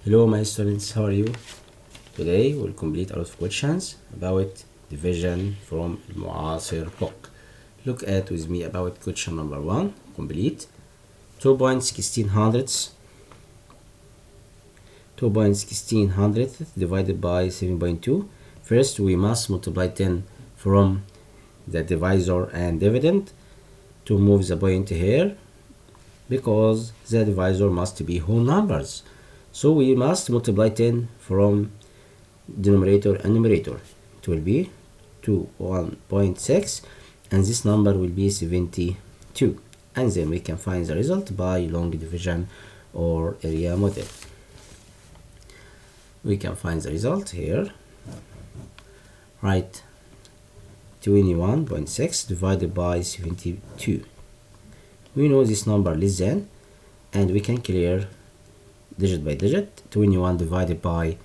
Hello my students, how are you? Today we'll complete a lot of questions about division from المعاصر book. Look at with me about question number 1. Complete 2.16 divided by 7.2. First we must multiply 10 from the divisor and dividend to move the point here because the divisor must be whole numbers. So we must multiply 10 from denominator and numerator. It will be 1.6 and this number will be 72. And then we can find the result by long division or area model. We can find the result here. Write 21.6 divided by 72. We know this number less than, and we can clear digit by digit. 21 divided by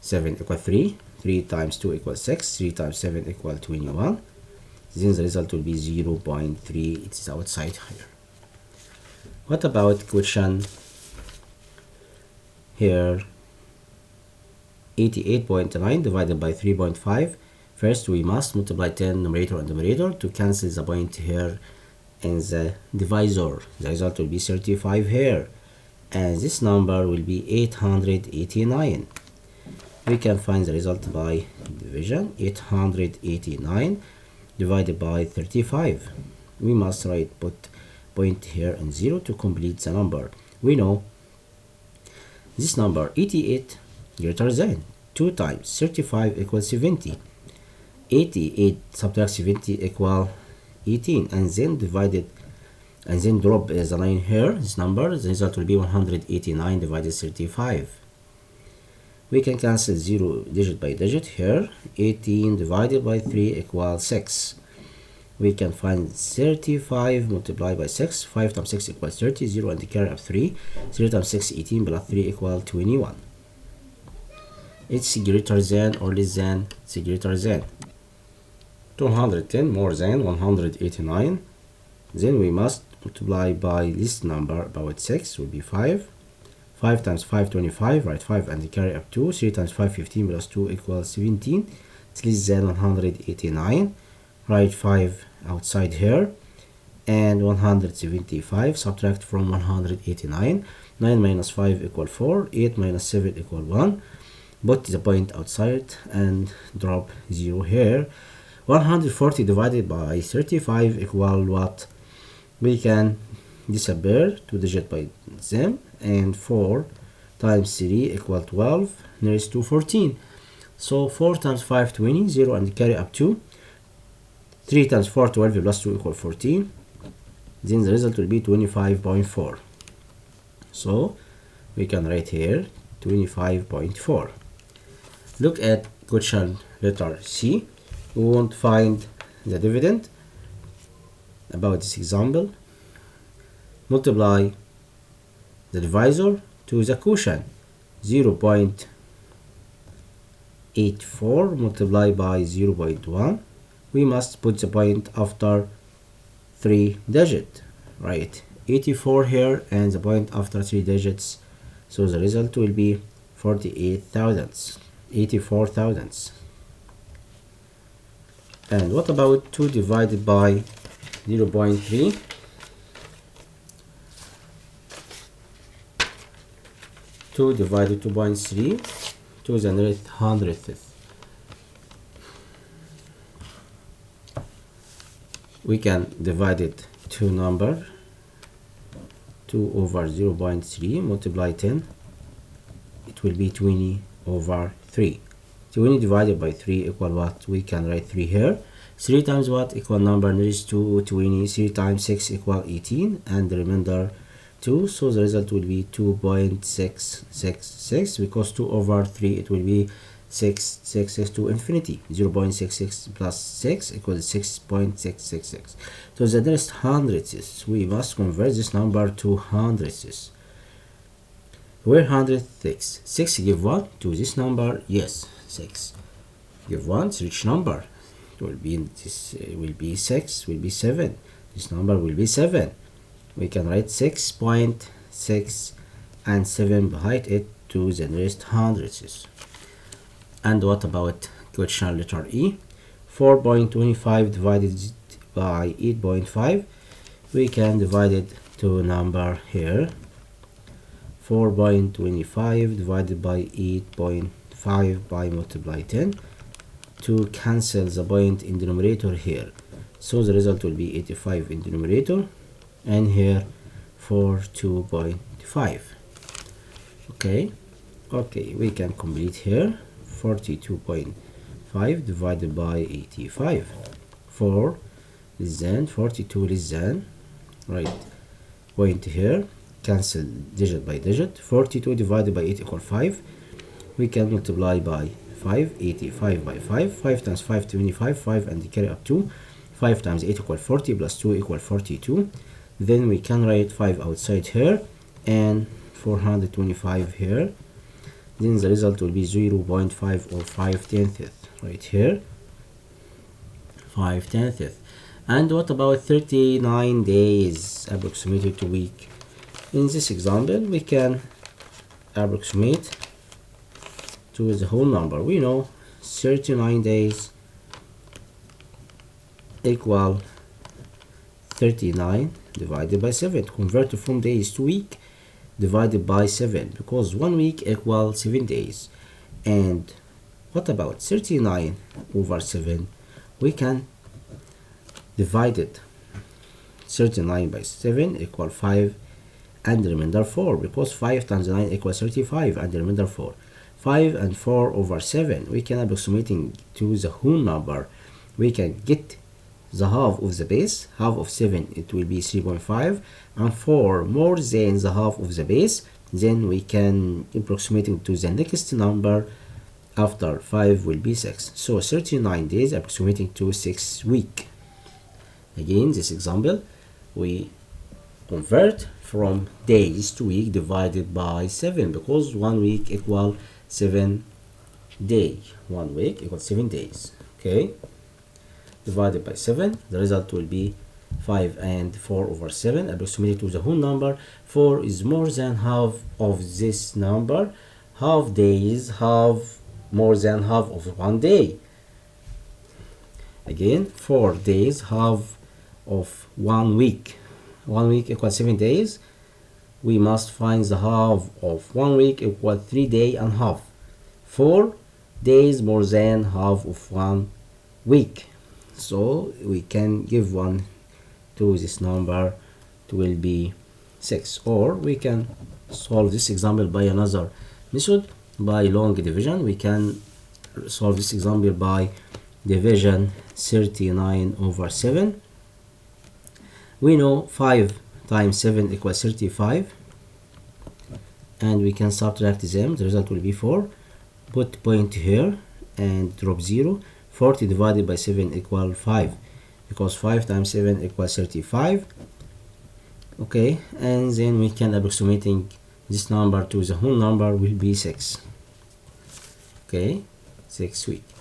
7 equals 3. 3 times 2 equals 6. 3 times 7 equals 21. Then the result will be 0.3. It is outside here. What about question here? 88.9 divided by 3.5. First we must multiply 10 numerator and denominator to cancel the point here in the divisor. The result will be 35 here. And this number will be 889. We can find the result by division. 889 divided by 35. We must put point here and 0 to complete the number. We know this number 88 greater than 2 times 35 equals 70. 88 subtract 70 equal 18, and then divided and then drop the line here, this number, the result will be 189 divided 35. We can cancel 0 digit by digit here. 18 divided by 3 equals 6. We can find 35 multiplied by 6. 5 times 6 equals 30. 0 and the carry of 3. 3 times 6, 18 plus 3 equals 21. It's greater than or less than? It's greater than. 210 more than 189. Then we must multiply by this number about 6 will be 5. 5 times 5, 25. Write 5 and carry up 2. 3 times 5, 15 plus 2 equals 17. It's less than 189. Write 5 outside here. And 175 subtract from 189. 9 minus 5 equal 4. 8 minus 7 equal 1. Put the point outside and drop 0 here. 140 divided by 35 equal what? We can disappear 2 digit by them, and 4 times 3 equal 12, nearest to 14. So 4 times 5, 20, 0 and carry up 2. 3 times 4, 12 plus 2 equal 14. Then the result will be 25.4. So we can write here 25.4. Look at question letter C. We won't find the dividend. About this example, multiply the divisor to the quotient. 0.84 multiplied by 0.1. We must put the point after 3 digits. Right, 84 here and the point after 3 digits. So the result will be 48 thousandths. 84 thousandths. And what about 2 divided by 0.3? 2 divided 2.3 to the nearest hundredth. We can divide it to number 2 over 0.3 multiply 10. It will be 20 over 3. 20 divided by 3 equal what? We can write 3 here. 3 times what? Equal number nearest to 20. 3 times 6 equal 18, and the remainder 2. So the result will be 2.666, because 2 over 3 it will be 6 to infinity. 0.66 plus 6 equals 6.666. So the nearest hundredths, we must convert this number to hundredths. Where hundredths? 6 give what to this number? Yes, 6 give 1 to each number. It will be this will be 6, will be 7. This number will be 7. We can write 6.6 and 7 behind it to the nearest hundredths. And what about question letter E? 4.25 divided by 8.5. We can divide it to number here. 4.25 divided by 8.5 by multiply 10 to cancel the point in denominator here. So the result will be 85 in denominator and here 42.5. Okay, we can complete here. 42.5 divided by 85. 4 less than 42 less than, right, point here, cancel digit by digit. 42 divided by 8 equal 5. We can multiply by 5. 85 by 5. 5 times 5 25. 5 and carry up 2. 5 times 8 equal 40 plus 2 equal 42. Then we can write 5 outside here and 425 here. Then the result will be 0.5 or 5/10 right here. 5/10. And what about 39 days approximated to week? In this example, we can approximate to the whole number. We know 39 days equal 39 divided by 7. Convert from days to week divided by 7 because 1 week equals 7 days. And what about 39 over 7? We can divide it. 39 by 7 equal 5 and the remainder 4 because 5 times 9 equals 35 and the remainder 4. 5 and 4 over 7. We can approximating to the whole number. We can get the half of the base. Half of 7 it will be 3.5 and 4 more than the half of the base. Then we can approximating to the next number after 5 will be 6. So 39 days approximating to 6 weeks. Again, this example we convert from days to week divided by 7 because 1 week equal 7 days. 1 week equals 7 days. Okay, divided by 7, the result will be 5 and 4 over 7 approximated to the whole number. 4 is more than half of this number. Half days have more than half of 1 day. Again, 4 days half of 1 week. 1 week equals 7 days. We must find the half of 1 week equal 3 days and half. 4 days more than half of 1 week. So we can give 1 to this number. It will be 6. Or we can solve this example by another method. By long division, we can solve this example by division 39 over 7. We know 5 times 7 equals 35 and we can subtract them. The result will be 4. Put point here and drop 0. 40 divided by 7 equal 5 because 5 times 7 equals 35. Okay, and then we can approximating this number to the whole number will be 6. Okay, 6 weeks.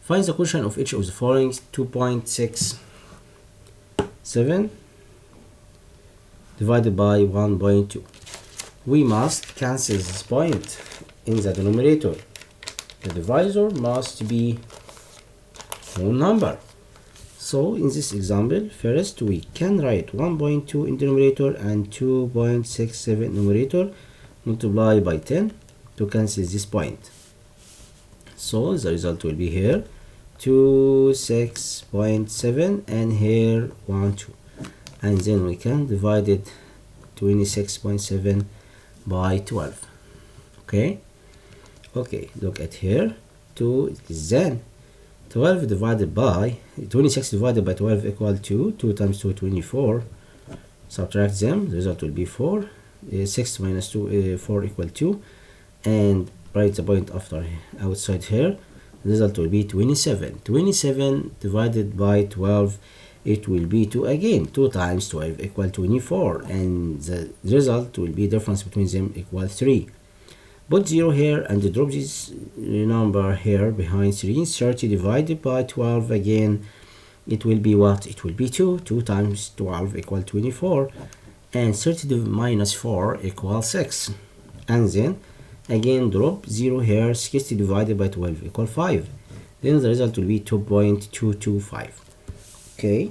Find the quotient of each of the following. 2.67 divided by 1.2. We must cancel this point in the denominator. The divisor must be whole number. So in this example, first we can write 1.2 in denominator and 2.67 numerator, multiply by 10 to cancel this point. So the result will be here 26.7 and here 1.2, and then we can divide it 26.7 by 12. Okay, look at here. 2 is then 12 divided by 26 divided by 12 equal to 2 times 2 24. Subtract them, the result will be 4. 6 minus 2 4 equal 2, and write the point after outside here. The result will be 27. 27 divided by 12, it will be 2 again. 2 times 12 equal 24, and the result will be difference between them equal 3. Put 0 here and drop this number here behind 3. 30 divided by 12 again, it will be what? It will be 2. 2 times 12 equal 24, and 30 minus 4 equals 6. And then Again, drop 0 here. 60 divided by 12 equal 5. Then the result will be 2.225. Okay.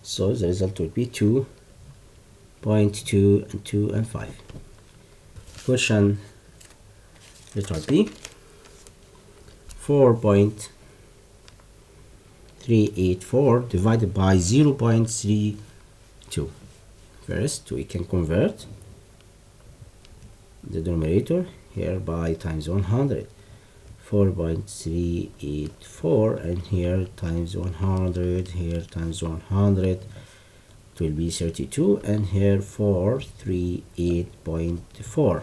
So the result will be 2.2 and 2 and 5. Question letter B. 4.384 divided by 0.32. First, we can convert the denominator here by times 100. 4.384 and here times 100, here times 100, it will be 32, and here 438.4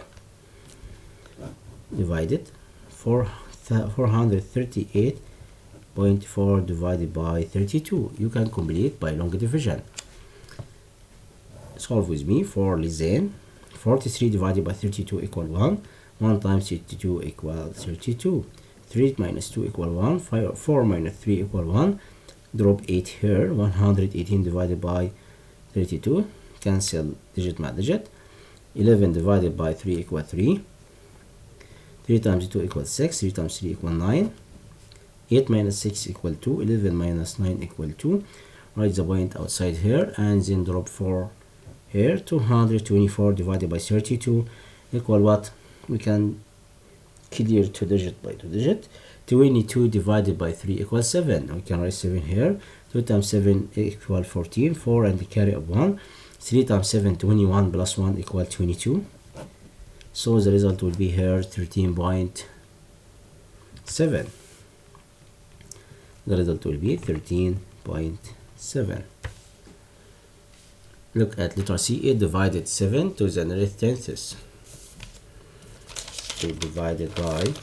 divided 438.4 divided by 32. You can complete by long division. Solve with me. 4 less than 43 divided by 32 equal 1. 1 times 32 equal 32. 3 minus 2 equal 1. 4 minus 3 equal 1. Drop 8 here. 118 divided by 32. Cancel digit by digit. 11 divided by 3 equal 3. 3 times 2 equals 6. 3 times 3 equal 9. 8 minus 6 equal 2. 11 minus 9 equal 2. Write the point outside here and then drop 4 here. 224 divided by 32 equal what? We can clear 2 digit by 2 digit. 22 divided by 3 equals 7. We can write 7 here. 2 times 7 equal 14. 4 and the carry of 1. 3 times 7, 21 plus 1 equal 22. So the result will be here 13.7. The result will be 13.7. Look at letter C. 8 divided 7 to the nearest tenths. 8 divided by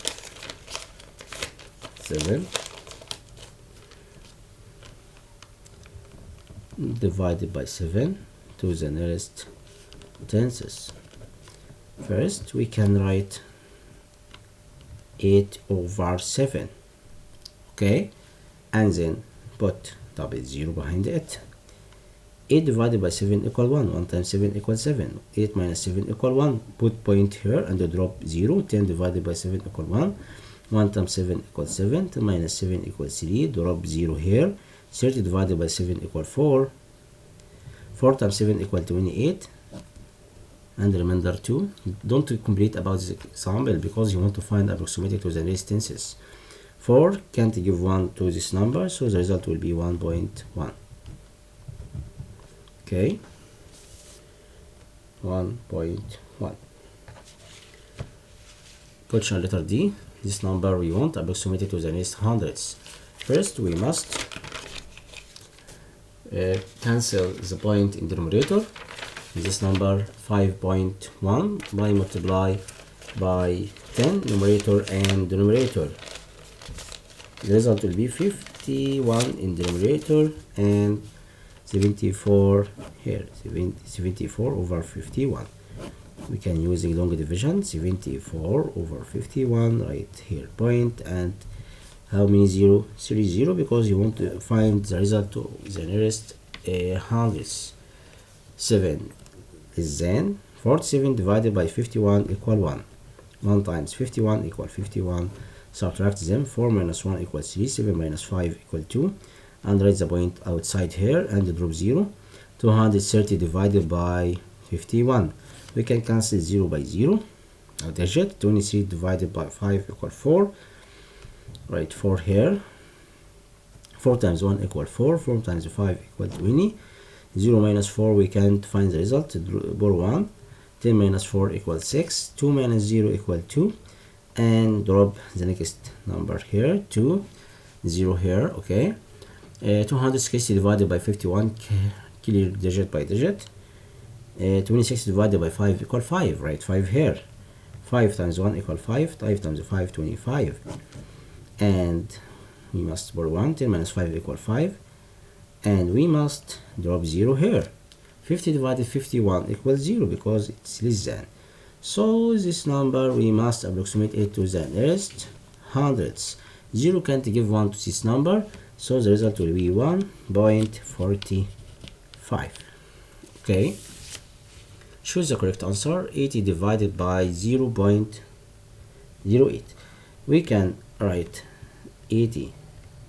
7 divided by 7 to the nearest tenths. First, we can write 8 over 7. Okay, and then put double 0 behind it. 8 divided by 7 equal 1. 1 times 7 equals 7. 8 minus 7 equal 1. Put point here and drop 0. 10 divided by 7 equal 1. 1 times 7 equals 7. 10 minus 7 equals 3. Drop 0 here. 30 divided by 7 equal 4. 4 times 7 equal 28. And remainder 2. Don't complete about this example because you want to find approximated to the nearest tenths. 4 can't give 1 to this number, so the result will be 1.1. Okay, 1.1. Question letter D. This number we want approximated to the nearest hundreds. First, we must cancel the point in the numerator. This number 5.1 by multiply by 10 numerator and denominator. The result will be 51 in the numerator and 74 here. 74 over 51. We can use a long division. 74 over 51 right here point, and how many 0? 3 0 because you want to find the result to the nearest hundreds. 7 is then 47 divided by 51 equal 1. 1 times 51 equal 51. Subtract them. 4 minus 1 equals 3. 7 minus 5 equal 2. And write the point outside here and drop 0. 230 divided by 51. We can cancel 0 by 0. A digit. 23 divided by 5 equal 4. Write 4 here. 4 times 1 equal 4. 4 times 5 equal 20. 0 minus 4 we can't find the result. Borrow 1. 10 minus 4 equals 6. 2 minus 0 equal 2. And drop the next number here. 2. 0 here. Okay. 260 divided by 51, clear digit by digit. 26 divided by 5 equal 5, right? 5 here. 5 times 1 equal 5. 5 times 5, 25. And we must borrow 1. 10 minus 5 equal 5. And we must drop 0 here. 50 divided 51 equals 0 because it's less than. So this number we must approximate it to the nearest hundreds. 0 can't give 1 to this number. So the result will be 1.45. Okay. Choose the correct answer. 80 divided by 0.08. We can write 80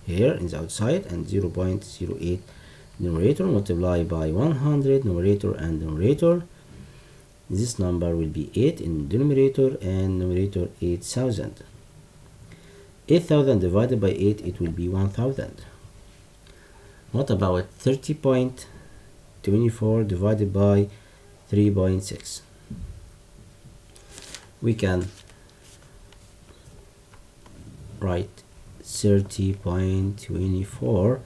here in the outside and 0.08 numerator, multiply by 100 numerator and numerator. This number will be 8 in denominator and numerator 8,000. 8,000 divided by 8, it will be 1,000. What about 30.24 divided by 3.6? We can write 30.24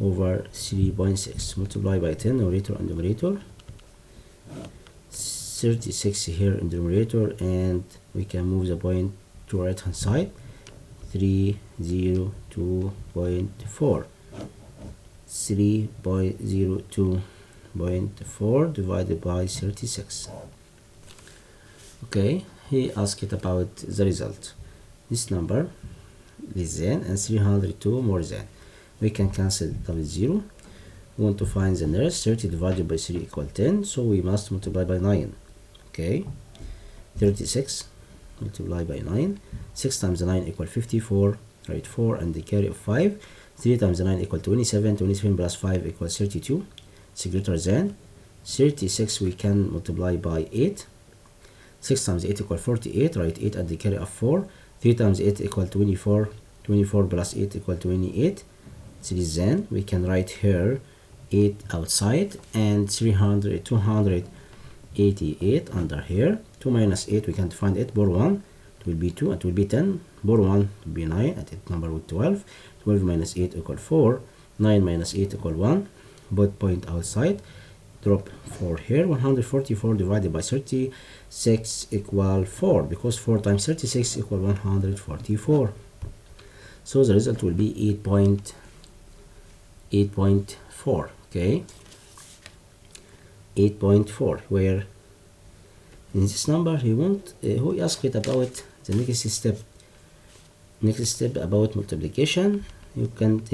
over 3.6, multiply by 10 numerator and numerator. 36 here in the numerator, and we can move the point to right hand side. 302.4. 3.02.4 divided by 36. Okay, he asked about the result. This number less than and 302 more than. We can cancel double zero. We want to find the nearest. 30 divided by 3 equal 10, so we must multiply by 9. Okay, 36 multiply by 9. 6 times 9 equal 54. Write 4 and the carry of 5. 3 times 9 equal 27. 27 plus 5 equals 32. It's greater than 36. We can multiply by 8. 6 times 8 equal 48. Write 8 and the carry of 4. 3 times 8 equal 24. 24 plus 8 equal 28. It's less than. We can write here 8 outside and 288 under here. 2 minus 8, we can find it. Bore 1, it will be 2, it will be 10. Bore 1 will be 9, and it number with 12. 12 minus 8 equal 4. 9 minus 8 equal 1. Both point outside. Drop 4 here. 144 divided by 36 equal 4, because 4 times 36 equal 144. So the result will be 8.4. Okay, 8.4, where in this number he asked about the next step about multiplication. He want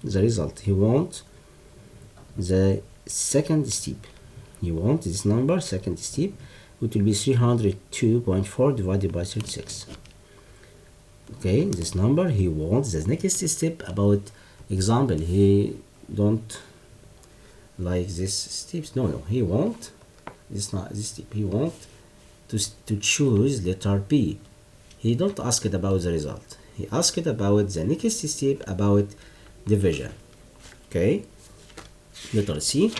the result. He want the second step. He want this number second step, which will be 302.4 divided by 36. Okay, this number he wants the next step about example. He don't like this steps. No, he want this, not this step. He want to choose letter B. He don't ask it about the result. He asked it about the next step about division. Okay, letter C.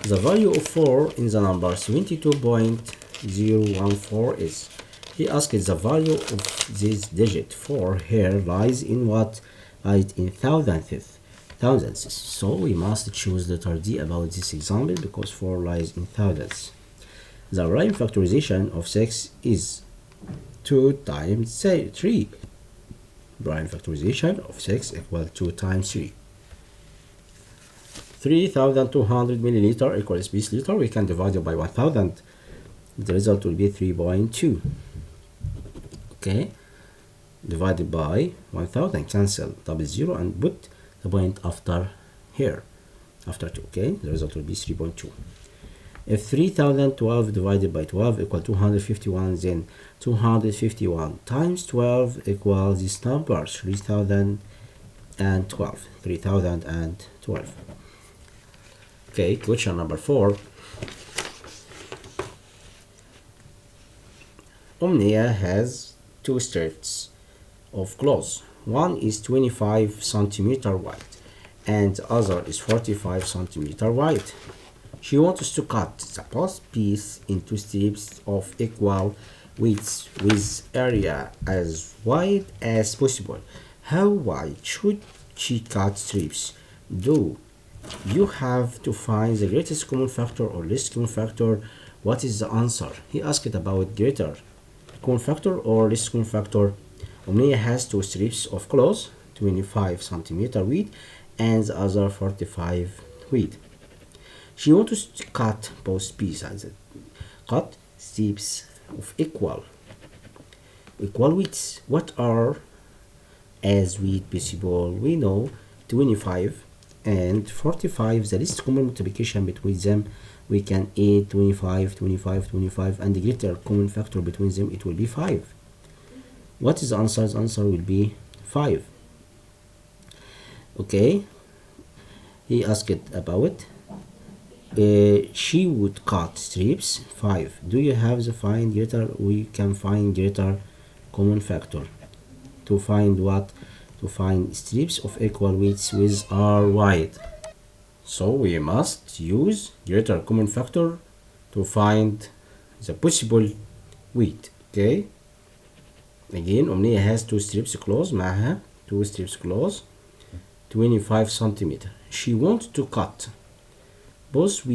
The value of 4 in the number 72.014 is. He asked the value of this digit 4 here lies in what? Lies in thousandths. So we must choose letter D about this example, because 4 lies in thousandths. The prime factorization of 6 is 2 times 3. Prime factorization of 6 equals 2 times 3. 3,200 milliliter equals this liter. We can divide it by 1,000. The result will be 3.2. Okay, divided by 1,000, cancel double zero and put the point after here, after 2. Okay, the result will be 3.2. If 3,012 divided by 12 equal 251, then 251 times 12 equals this number 3,012. Okay, question number 4. Omnia has 2 strips of cloth. One is 25 centimeter wide and the other is 45 centimeter wide. She wants to cut the both piece into strips of equal width with area as wide as possible. How wide should she cut strips? Do you have to find the greatest common factor or least common factor? What is the answer? He asked about greater common factor or least common factor. Omnia has 2 strips of cloth, 25 centimeter width and the other 45 width. She wants to cut both pieces. Cut strips of equal widths. What are as width possible? We know 25 and 45, the least common multiplication between them, we can 8, 25, 25, 25, and the greater common factor between them, it will be 5. What is the answer? The answer will be 5. Okay, he asked about she would cut strips. 5. Do you have the find greater? We can find greater common factor. To find what? To find strips of equal widths with are wide. So we must use greater common factor to find the possible width. Okay. Again, أمنية has 2 strips close معها 2 strips close 25 centimeter. She wants to cut both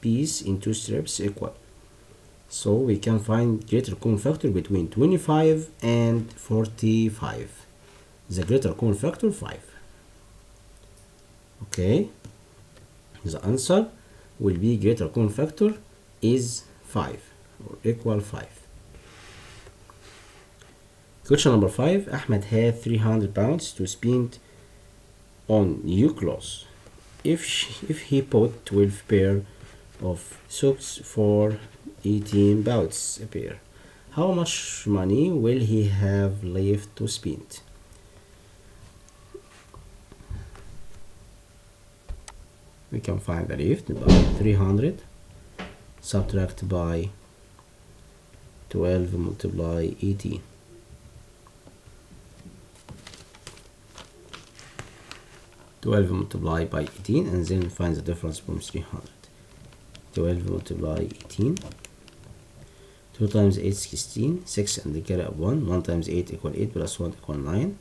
piece in 2 strips equal. So we can find greater common factor between 25 and 45. The greater common factor 5. Okay. The answer will be greater common factor is 5 or equal 5. Question number 5. Ahmed had 300 pounds to spend on new clothes. If he bought 12 pair of socks for 18 pounds a pair, how much money will he have left to spend? We can find the left by 300 subtract by 12 multiply 18. 12 multiplied by 18 and then find the difference from 300. 12 multiply 18. 2 times 8 16. 6 and the carry of 1. 1 times 8 equal 8 plus 1 equal 9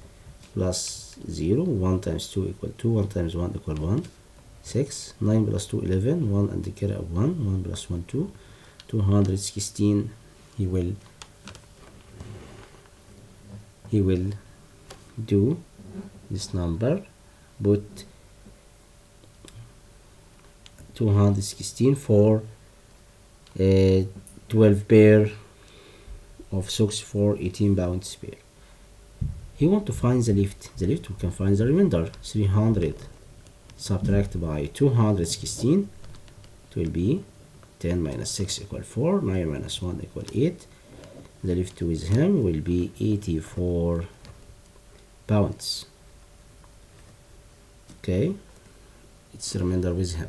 plus 0. 1 times 2 equal 2. 1 times 1 equal 1. 6. 9 plus 2 11. 1 and the carry of 1. 1 plus 1 2. 216. He will do this number. Put 216 for 12 pair of socks for 18 pounds pair. He want to find the left. The left we can find the remainder. 300 subtract by 216. It will be 10 minus 6 equal 4. 9 minus 1 equal 8. The left with him will be 84 pounds. Okay, it's remainder with him.